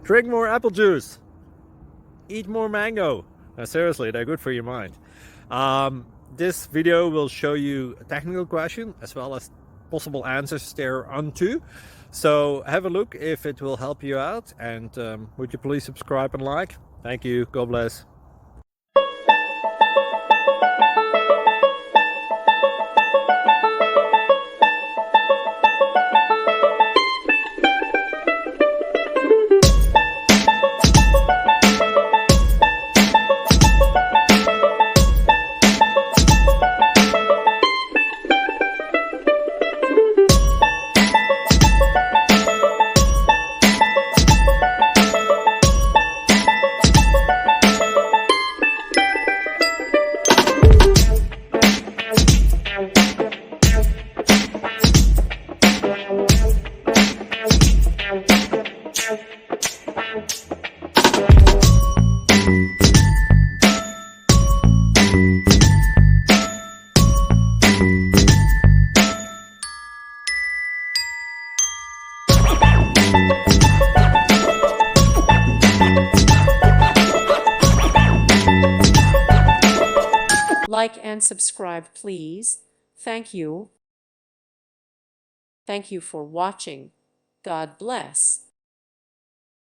Drink more apple juice. Eat more mango. No, seriously, they're good for your mind. This video will show you a technical question as well as possible answers thereunto. So have a look if it will help you out, and would you please subscribe and like? Thank you. God bless. Like and subscribe, please. Thank you. Thank you for watching. God bless.